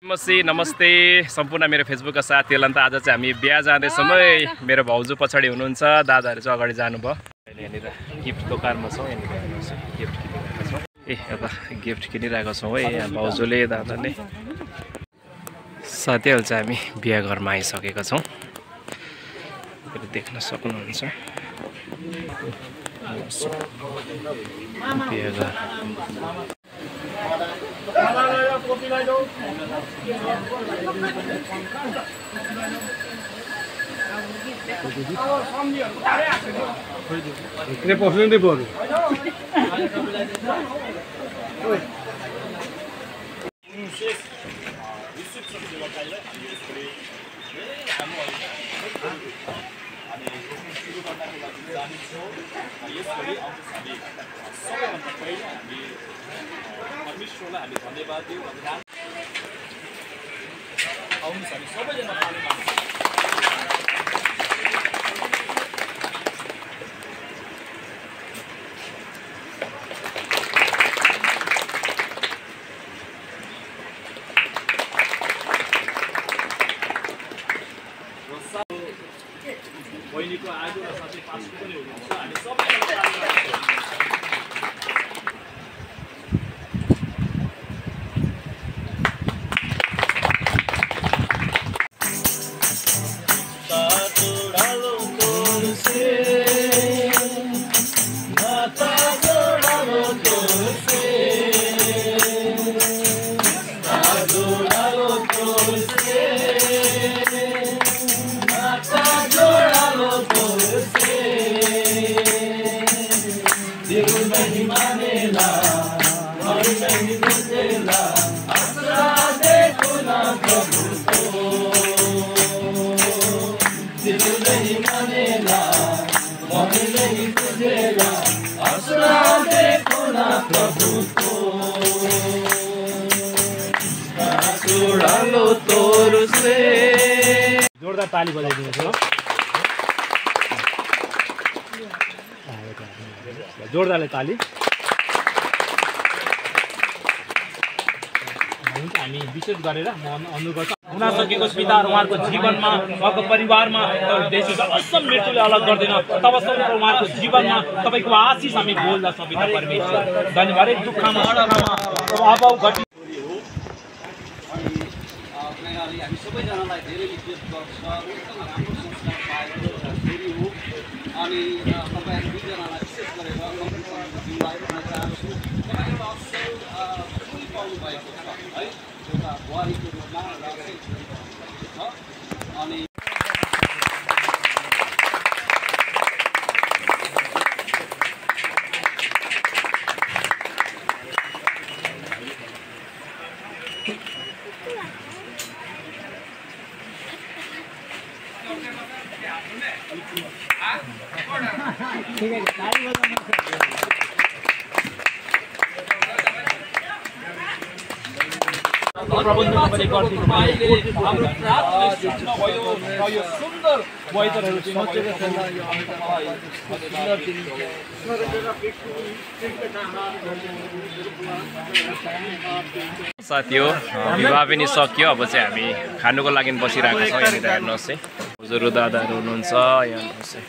नमस्ते सम्पूर्ण मेरो फेसबुकका साथीहरूलाई त आज चाहिँ हामी बिहा जाँदैछौँ है। मेरो भाउजू पछाडि हुनुहुन्छ, दादाहरू चाहिँ अगाडि जानुभयो। अहिले यहाँनिर गिफ्ट दोकानमा छौँ, यहाँनिर हेर्नुहोस् गिफ्ट किनिरहेको छौँ। यता गिफ्ट किनिरहेको छौँ है, यहाँ भाउजूले दादाले। साथीहरू चाहिँ हामी बिहा घरमा आइसकेका छौँ, देख्न सक्नुहुन्छ बिहा घर। बहिनीको आज र साथै पासको पनि हुनुहुन्छ। हामी सबैजना जोरदार ताली बजाइदिनुहोस् ल। जोरदारले ताली। हामी विशेष गरेर म अनुरोध गर्छु, हुन सकेको पिता र उहाँको जीवनमा, उहाँको परिवारमा देशको असम मृत्युले अलग गर्दैन तबसम्म उहाँको जीवनमा तपाईँको आशिष हामी बोल्दा सबै परमेश्वर। धन्यवाद। दुःखमा अभाव घटी हामी सबैजनालाई धेरै इज्जत गर्छ, एकदम राम्रो संस्कार पाएको छोरी हो। अनि तपाईँहरू दुईजनालाई विशेष गरेर जिम्मेवारी भन्न चाहन्छु। तपाईँ एउटा असल छोरी पाउनु भएको छ है, एउटा बुहारीको रूपमा र असल छोरी पाउनु भएको छ। अनि प्रबन्ध तपाईँले गरिदिनु भयो, हाम्रो प्रार्थना भयो र यो सुन्दर वेदरहरू साथी हो विवाह पनि सक्यो। अब चाहिँ हामी खानुको लागि बसिरहेको छौँ। यहाँनिर हेर्नुहोस् है, हजुर दादाहरू हुनुहुन्छ, यहाँ हेर्नुहोस् है।